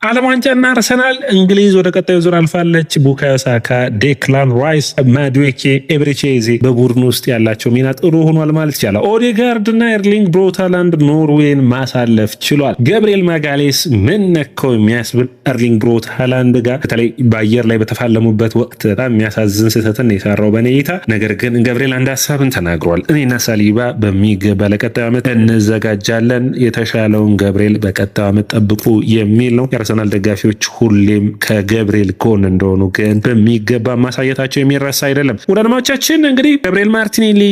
ዓለም ዋንጫና አርሰናል እንግሊዝ ወደ ቀጣዩ ዙር አልፋለች። ቡካዮ ሳካ፣ ዴክላን ራይስ፣ ማዱዌኬ፣ ኤብሪቼዜ በቡድን ውስጥ ያላቸው ሚና ጥሩ ሆኗል ማለት ይቻላል። ኦዴጋርድ እና ኤርሊንግ ብራውት ሃላንድ ኖርዌይን ማሳለፍ ችሏል። ገብርኤል ማጋሌስ ምን ነካው የሚያስብል ኤርሊንግ ብራውት ሃላንድ ጋር በተለይ በአየር ላይ በተፋለሙበት ወቅት በጣም የሚያሳዝን ስህተትን የሰራው በኔ እይታ። ነገር ግን ገብርኤል አንድ ሀሳብን ተናግሯል። እኔና ሳሊባ በሚገባ ለቀጣዩ ዓመት እንዘጋጃለን፣ የተሻለውን ገብርኤል በቀጣዩ ዓመት ጠብቁ የሚል ነው። አርሰናል ደጋፊዎች ሁሌም ከገብርኤል ጎን እንደሆኑ ግን በሚገባ ማሳየታቸው የሚረሳ አይደለም። ወዳድማቻችን እንግዲህ ገብርኤል ማርቲኔሊ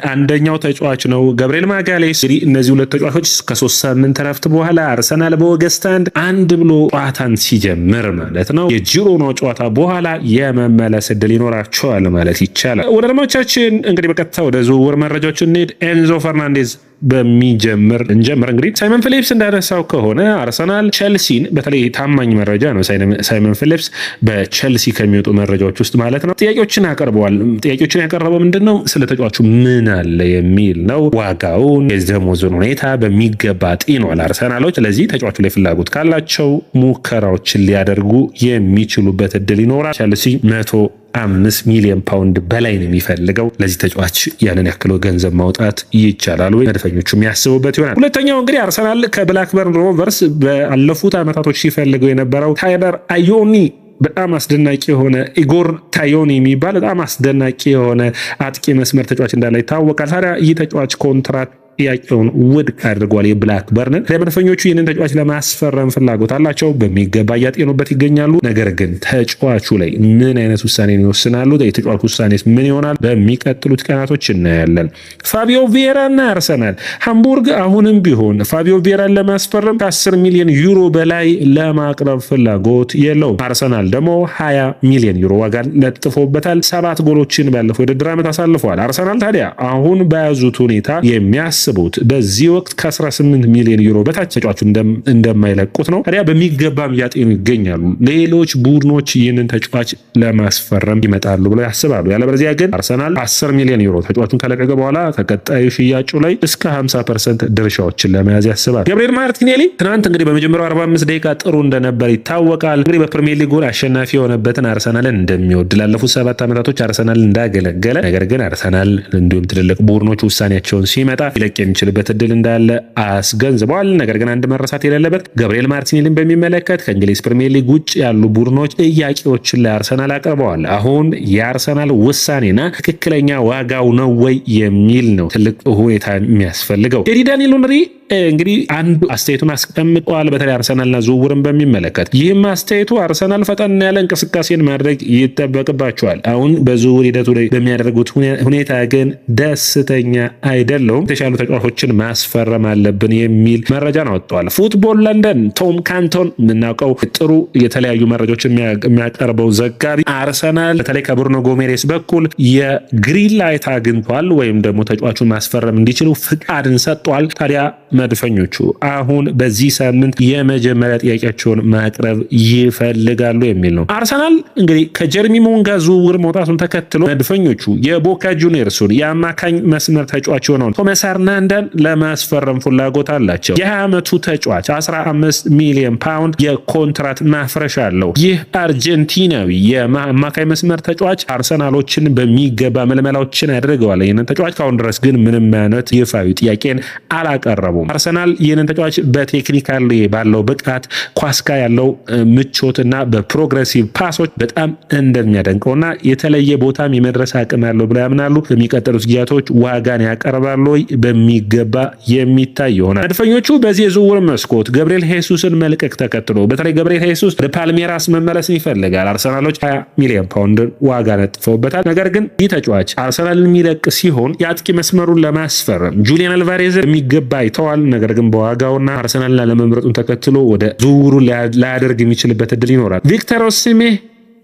አንደኛው ተጫዋች ነው። ገብርኤል ማጋሌስ እንግዲህ እነዚህ ሁለት ተጫዋቾች ከ3 ሳምንት ረፍት በኋላ አርሰናል በኦገስት አንድ ብሎ ጨዋታን ሲጀምር ማለት ነው የጂሮናው ጨዋታ በኋላ የመመለስ እድል ይኖራቸዋል ማለት ይቻላል። ወዳድማቻችን እንግዲህ በቀጥታ ወደ ዝውውር መረጃዎች እንሄድ። ኤንዞ ፈርናንዴዝ እንጀምር። እንግዲህ ሳይመን ፊሊፕስ እንዳነሳው ከሆነ አርሰናል ቸልሲን በተለይ ታማኝ መረጃ ነው። ሳይመን ፊሊፕስ በቸልሲ ከሚወጡ መረጃዎች ውስጥ ማለት ነው ጥያቄዎችን ያቀርበዋል። ጥያቄዎችን ያቀረበው ምንድነው? ስለ ተጫዋቹ ምን አለ የሚል ነው። ዋጋውን፣ የደሞዙን ሁኔታ በሚገባ ጢኗል አርሰናሎች። ስለዚህ ተጫዋቹ ላይ ፍላጎት ካላቸው ሙከራዎችን ሊያደርጉ የሚችሉበት እድል ይኖራል። ቸልሲ 105 ሚሊዮን ፓውንድ በላይ ነው የሚፈልገው። ለዚህ ተጫዋች ያንን ያክል ገንዘብ ማውጣት ይቻላል ወይ? መድፈኞቹ የሚያስቡበት ይሆናል። ሁለተኛው እንግዲህ አርሰናል ከብላክበርን ሮቨርስ ባለፉት ዓመታቶች ሲፈልገው የነበረው ታይለር አዮኒ በጣም አስደናቂ የሆነ ኢጎር ታዮኒ የሚባል በጣም አስደናቂ የሆነ አጥቂ መስመር ተጫዋች እንዳለ ይታወቃል። ታዲያ ይህ ተጫዋች ኮንትራት ጥያቄውን ውድቅ አድርጓል። የብላክበርንን መድፈኞቹ ይህንን ተጫዋች ለማስፈረም ፍላጎት አላቸው፣ በሚገባ እያጤኑበት ይገኛሉ። ነገር ግን ተጫዋቹ ላይ ምን አይነት ውሳኔን ይወስናሉ? የተጫዋቹ ውሳኔስ ምን ይሆናል? በሚቀጥሉት ቀናቶች እናያለን። ፋቢዮ ቪዬራ እና አርሰናል ሃምቡርግ አሁንም ቢሆን ፋቢዮ ቪዬራን ለማስፈረም ከ10 ሚሊዮን ዩሮ በላይ ለማቅረብ ፍላጎት የለውም። አርሰናል ደግሞ 20 ሚሊዮን ዩሮ ዋጋን ለጥፎበታል። 7 ጎሎችን ባለፈው የውድድር ዓመት አሳልፈዋል። አርሰናል ታዲያ አሁን በያዙት ሁኔታ የሚያስቡት በዚህ ወቅት ከ18 ሚሊዮን ዩሮ በታች ተጫዋቹ እንደማይለቁት ነው። ታዲያ በሚገባም እያጤኑ ይገኛሉ። ሌሎች ቡድኖች ይህንን ተጫዋች ለማስፈረም ይመጣሉ ብለው ያስባሉ። ያለበለዚያ ግን አርሰናል 10 ሚሊዮን ዩሮ ተጫዋቹን ከለቀቀ በኋላ ተቀጣዩ ሽያጩ ላይ እስከ 50% ድርሻዎችን ለመያዝ ያስባል። ገብርኤል ማርቲኔሊ ትናንት እንግዲህ በመጀመሪያው 45 ደቂቃ ጥሩ እንደነበር ይታወቃል። እንግዲህ በፕሪሚየር ሊግ አሸናፊ የሆነበትን አርሰናልን እንደሚወድ ላለፉት 7 ዓመታቶች አርሰናል እንዳገለገለ፣ ነገር ግን አርሰናል እንዲሁም ትልልቅ ቡድኖች ውሳኔያቸውን ሲመጣ የሚችልበት እድል እንዳለ አስገንዝበዋል። ነገር ግን አንድ መረሳት የሌለበት ገብርኤል ማርቲኔሊን በሚመለከት ከእንግሊዝ ፕሪሚየር ሊግ ውጭ ያሉ ቡድኖች ጥያቄዎችን ለአርሰናል አቅርበዋል። አሁን የአርሰናል ውሳኔና ትክክለኛ ዋጋው ነው ወይ የሚል ነው ትልቅ ሁኔታ የሚያስፈልገው። ቴሪ ዳንኤል ሄንሪ እንግዲህ አንዱ አስተያየቱን አስቀምጠዋል። በተለይ አርሰናልና ዝውውርን በሚመለከት ይህም አስተያየቱ አርሰናል ፈጠን ያለ እንቅስቃሴን ማድረግ ይጠበቅባቸዋል። አሁን በዝውውር ሂደቱ ላይ በሚያደርጉት ሁኔታ ግን ደስተኛ አይደለውም። የተሻሉ ተጫዋቾችን ማስፈረም አለብን የሚል መረጃን አወጥተዋል። ፉትቦል ለንደን ቶም ካንቶን የምናውቀው ጥሩ የተለያዩ መረጃዎችን የሚያቀርበው ዘጋቢ አርሰናል በተለይ ከብሩኖ ጎሜሬስ በኩል የግሪን ላይት አግኝቷል ወይም ደግሞ ተጫዋቹን ማስፈረም እንዲችሉ ፍቃድን ሰጥቷል። ታዲያ መድፈኞቹ አሁን በዚህ ሳምንት የመጀመሪያ ጥያቄያቸውን ማቅረብ ይፈልጋሉ የሚል ነው። አርሰናል እንግዲህ ከጀርሚ ሞንጋ ዝውውር መውጣቱን ተከትሎ መድፈኞቹ የቦካ ጁኒየርሱን የአማካኝ መስመር ተጫዋች የሆነውን ቶማስ አርናንዳን ለማስፈረም ፍላጎት አላቸው። የ20 ዓመቱ ተጫዋች 15 ሚሊዮን ፓውንድ የኮንትራት ማፍረሻ አለው። ይህ አርጀንቲናዊ የአማካኝ መስመር ተጫዋች አርሰናሎችን በሚገባ መልመላዎችን አድርገዋል። ይህንን ተጫዋች ካሁን ድረስ ግን ምንም አይነት ይፋዊ ጥያቄን አላቀረቡም። አርሰናል ይህንን ተጫዋች በቴክኒካል ባለው ብቃት ኳስካ ያለው ምቾትና በፕሮግሬሲቭ ፓሶች በጣም እንደሚያደንቀውና የተለየ ቦታም የመድረስ አቅም ያለው ብለው ያምናሉ። በሚቀጥሉት ጊዜያቶች ዋጋን ያቀርባሉ ወይ በሚገባ የሚታይ ይሆናል። መድፈኞቹ በዚህ የዝውውር መስኮት ገብርኤል ሄሱስን መልቀቅ ተከትሎ በተለይ ገብርኤል ሄሱስ ወደ ፓልሜራስ መመለስን ይፈልጋል። አርሰናሎች 20 ሚሊዮን ፓውንድ ዋጋ ነጥፈውበታል። ነገር ግን ይህ ተጫዋች አርሰናልን የሚለቅ ሲሆን የአጥቂ መስመሩን ለማስፈረም ጁሊያን አልቫሬዝ የሚገባ አይተዋል። ነገር ግን በዋጋውና አርሰናልን ለመምረጡን ተከትሎ ወደ ዝውውሩ ላያደርግ የሚችልበት እድል ይኖራል። ቪክተር ኦሲሜ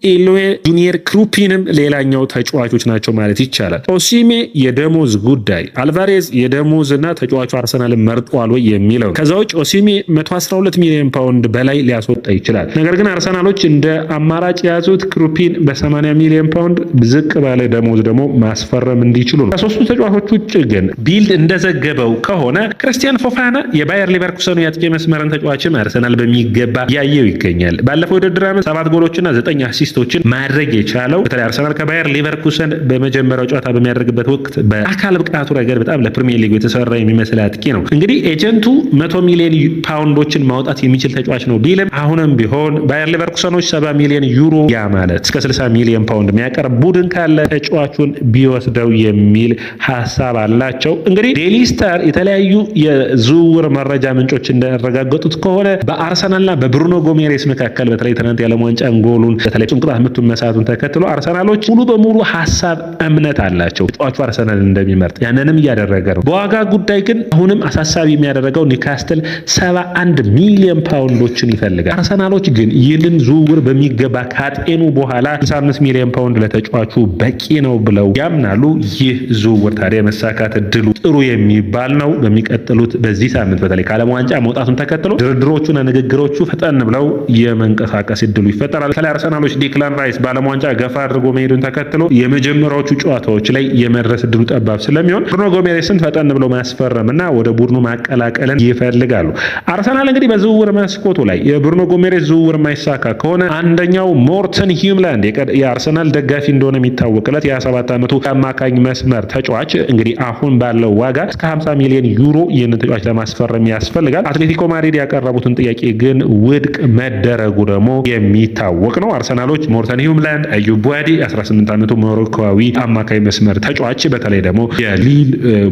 ኤሎዌ ጁኒየር ክሩፒንም ሌላኛው ተጫዋቾች ናቸው ማለት ይቻላል። ኦሲሜ የደሞዝ ጉዳይ፣ አልቫሬዝ የደሞዝ እና ተጫዋቹ አርሰናልን መርጧል ወይ የሚለው። ከዛ ውጭ ኦሲሜ 112 ሚሊዮን ፓውንድ በላይ ሊያስወጣ ይችላል። ነገር ግን አርሰናሎች እንደ አማራጭ የያዙት ክሩፒን በ80 ሚሊዮን ፓውንድ ዝቅ ባለ ደሞዝ ደግሞ ማስፈረም እንዲችሉ ነው። ከሶስቱ ተጫዋቾች ውጭ ግን ቢልድ እንደዘገበው ከሆነ ክርስቲያን ፎፋና የባየር ሊቨርኩሰኑ የአጥቂ መስመርን ተጫዋችም አርሰናል በሚገባ ያየው ይገኛል። ባለፈው ውድድር ዓመት 7 ጎሎችና 9 አሲስቶችን ማድረግ የቻለው በተለይ አርሰናል ከባየር ሊቨርኩሰን በመጀመሪያው ጨዋታ በሚያደርግበት ወቅት በአካል ብቃቱ ረገድ በጣም ለፕሪሚየር ሊግ የተሰራ የሚመስል አጥቂ ነው። እንግዲህ ኤጀንቱ 100 ሚሊዮን ፓውንዶችን ማውጣት የሚችል ተጫዋች ነው ቢልም አሁንም ቢሆን ባየር ሊቨርኩሰኖች 70 ሚሊዮን ዩሮ ያ ማለት እስከ 60 ሚሊዮን ፓውንድ የሚያቀርብ ቡድን ካለ ተጫዋቹን ቢወስደው የሚል ሀሳብ አላቸው። እንግዲህ ዴይሊ ስታር የተለያዩ የዝውውር መረጃ ምንጮች እንዳረጋገጡት ከሆነ በአርሰናልና በብሩኖ ጎሜሬስ መካከል በተለይ ትናንት የዓለም ዋንጫ ጎሉን በተለይ ጭንቅላት ምቱን መሳቱን ተከትሎ አርሰናሎች ሙሉ በሙሉ ሀሳብ እምነት አላቸው ተጫዋቹ አርሰናል እንደሚመርጥ ያንንም እያደረገ ነው። በዋጋ ጉዳይ ግን አሁንም አሳሳቢ የሚያደርገው ኒውካስትል 71 ሚሊዮን ፓውንዶችን ይፈልጋል። አርሰናሎች ግን ይህንን ዝውውር በሚገባ ካጤኑ በኋላ 65 ሚሊዮን ፓውንድ ለተጫዋቹ በቂ ነው ብለው ያምናሉ። ይህ ዝውውር ታዲያ መሳካት እድሉ ጥሩ የሚባል ነው። በሚቀጥሉት በዚህ ሳምንት በተለይ ከዓለም ዋንጫ መውጣቱን ተከትሎ ድርድሮቹና ንግግሮቹ ፈጠን ብለው የመንቀሳቀስ እድሉ ይፈጠራል። ከላይ አርሰናሎች ዲክላን ራይስ በዓለም ዋንጫ ገፋ አድርጎ መሄዱን ተከትሎ የመጀመሪያዎቹ ጨዋታዎች ላይ የመድረስ እድሉ ጠባብ ስለሚሆን ብሩኖ ጎሜሬስን ፈጠን ብለው ማስፈረምና ወደ ቡድኑ ማቀላቀልን ይፈልጋሉ። አርሰናል እንግዲህ በዝውውር መስኮቱ ላይ የብሩኖ ጎሜሬስ ዝውውር ማይሳካ ከሆነ አንደኛው ሞርተን ሂምላንድ የአርሰናል ደጋፊ እንደሆነ የሚታወቅለት የ27 ዓመቱ አማካኝ መስመር ተጫዋች እንግዲህ አሁን ባለው ዋጋ እስከ 50 ሚሊዮን ዩሮ ይህንን ተጫዋች ለማስፈረም ያስፈልጋል። አትሌቲኮ ማድሪድ ያቀረቡትን ጥያቄ ግን ውድቅ መደረጉ ደግሞ የሚታወቅ ነው። አርሰናሎች ሞርተን ሂምላንድ፣ አዩብ ቡዋዲ 18 ዓመቱ ሞሮኮዊ አማካኝ መስመር ተጫዋች በተለይ ደግሞ የሊል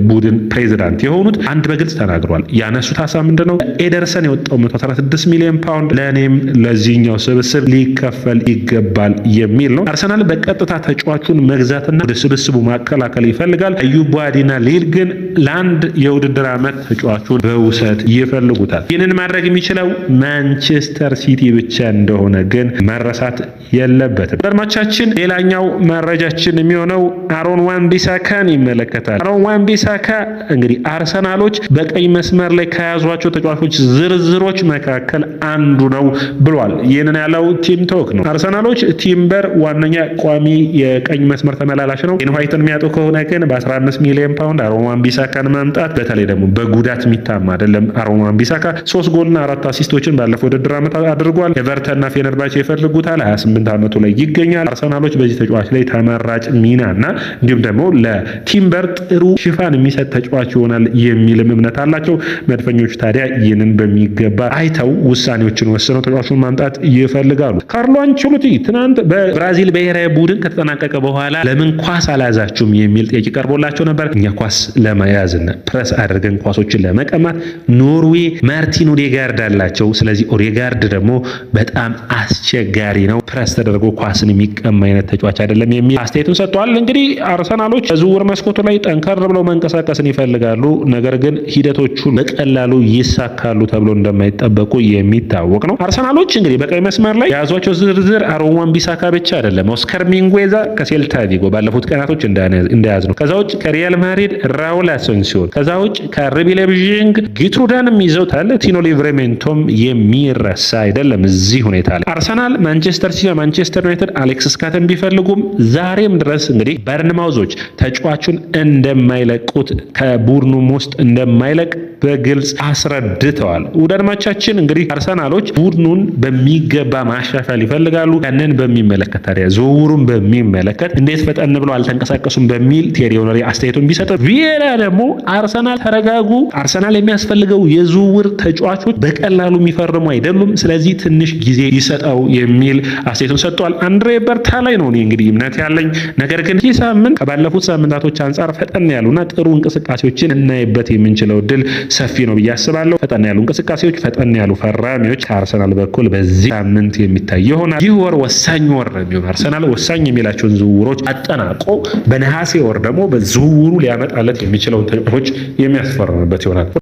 ቡድን ፕሬዚዳንት የሆኑት አንድ በግልጽ ተናግሯል። ያነሱት ሀሳብ ምንድነው? ኤደርሰን የወጣው 116 ሚሊዮን ፓውንድ ለእኔም ለዚህኛው ስብስብ ሊከፈል ይገባል የሚል ነው። አርሰናል በቀጥታ ተጫዋቹን መግዛትና ወደ ስብስቡ ማቀላቀል ይፈልጋል። አዩብ ቡዋዲና ሊል ግን ለአንድ የውድድር ዓመት ተጫዋቹን በውሰት ይፈልጉታል። ይህንን ማድረግ የሚችለው ማንቸስተር ሲቲ ብቻ እንደሆነ ግን መረሳት የለበትም። አድማጮቻችን ሌላኛው መረጃችን የሚሆነው አሮን wan-bissakaን ይመለከታል። አሮን wan-bissaka እንግዲህ አርሰናሎች በቀኝ መስመር ላይ ከያዟቸው ተጫዋቾች ዝርዝሮች መካከል አንዱ ነው ብሏል። ይህንን ያለው ቲም ቶክ ነው። አርሰናሎች ቲምበር ዋነኛ ቋሚ የቀኝ መስመር ተመላላሽ ነው። ኢንዋይትን የሚያጡ ከሆነ ግን በ15 ሚሊዮን ፓውንድ አሮን wan-bissakaን ማምጣት በተለይ ደግሞ በጉዳት የሚታማ አይደለም። አሮን wan-bissaka 3 ጎልና 4 አሲስቶችን ባለፈው ውድድር ዓመት አድርጓል። ኤቨርተንና ፌነርባቼ ይፈልጉታል። 28 ዓመቱ ላይ ይገኛል። አርሰናሎች በዚህ ተጫዋች ላይ ተመራጭ ሚናና እንዲሁም ደግሞ ለቲምበር ጥሩ ሽፋን የሚሰጥ ተጫዋች ይሆናል የሚልም እምነት አላቸው። መድፈኞች ታዲያ ይህንን በሚገባ አይተው ውሳኔዎችን ወስነው ተጫዋቹን ማምጣት ይፈልጋሉ። ካርሎ አንቸሎቲ ትናንት በብራዚል ብሔራዊ ቡድን ከተጠናቀቀ በኋላ ለምን ኳስ አልያዛችሁም የሚል ጥያቄ ቀርቦላቸው ነበር። እኛ ኳስ ለመያዝና ፕረስ አድርገን ኳሶችን ለመቀማት ኖርዌይ ማርቲን ኦዴጋርድ አላቸው። ስለዚህ ኦዴጋርድ ደግሞ በጣም አስቸጋሪ ነው፣ ፕረስ ተደርጎ ኳስን የሚቀማ አይነት ተጫዋች አይደለም የሚል አስተያየቱን ሰጥቷል። እንግዲህ አርሰናሎች በዝውውር መስኮቱ ላይ ጠንከር ብለው መንቀሳቀስን ይፈልጋሉ። ነገር ግን ሂደቶቹ በቀላሉ ይሳካሉ ተብሎ እንደማይጠበቁ የሚታወቅ ነው። አርሰናሎች እንግዲህ በቀኝ መስመር ላይ የያዟቸው ዝርዝር አሮን wan-bissaka ብቻ አይደለም። ኦስካር ሚንጉዌዛ ከሴልታ ቪጎ ባለፉት ቀናቶች እንደያዝ ነው። ከዛ ውጭ ከሪያል ማድሪድ ራውል አሴንሲዮን፣ ከዛ ውጭ ከአርቢ ላይፕዚግ ጊትሩዳንም ይዘውታል። ቲኖ ሊቨርሜንቶም የሚረሳ አይደለም። እዚህ ሁኔታ ላይ አርሰናል፣ ማንቸስተር ሲቲ፣ ማንቸስተር ዩናይትድ አሌክስ ስካትን ቢፈልጉም ዛሬም ድረስ እንግዲህ በርንማውዞች ተጫዋቹን እንደማይለቁት ከቡድኑም ውስጥ እንደማይለቅ በግልጽ አስረድተዋል። ውዳድማቻችን እንግዲህ አርሰናሎች ቡድኑን በሚገባ ማሻሻል ይፈልጋሉ። ያንን በሚመለከት ታዲያ ዝውውሩን በሚመለከት እንዴት ፈጠን ብለው አልተንቀሳቀሱም በሚል ቴሪ ሄንሪ አስተያየቱን ቢሰጥ፣ ቪዬራ ደግሞ አርሰናል ተረጋጉ፣ አርሰናል የሚያስፈልገው የዝውውር ተጫዋቾች በቀላሉ የሚፈርሙ አይደሉም፣ ስለዚህ ትንሽ ጊዜ ይሰጠው የሚል አስተያየቱን ሰጥቷል። አንድሬ በርታ ላይ ነው እንግዲህ እምነት ያለኝ። ነገር ግን ይህ ሳምንት ከባለፉት ሳምንታቶች አንጻር ፈጠን ያሉና ጥሩ እንቅስቃሴዎችን እናይበት የምንችለው እድል ሰፊ ነው ብዬ አስባለሁ። ፈጠን ያሉ እንቅስቃሴዎች፣ ፈጠን ያሉ ፈራሚዎች ከአርሰናል በኩል በዚህ ሳምንት የሚታይ ይሆናል። ይህ ወር ወሳኝ ወር ነው የሚሆን። አርሰናል ወሳኝ የሚላቸውን ዝውውሮች አጠናቆ በነሐሴ ወር ደግሞ በዝውውሩ ሊያመጣለት የሚችለውን ተጫዋቾች የሚያስፈርምበት ይሆናል።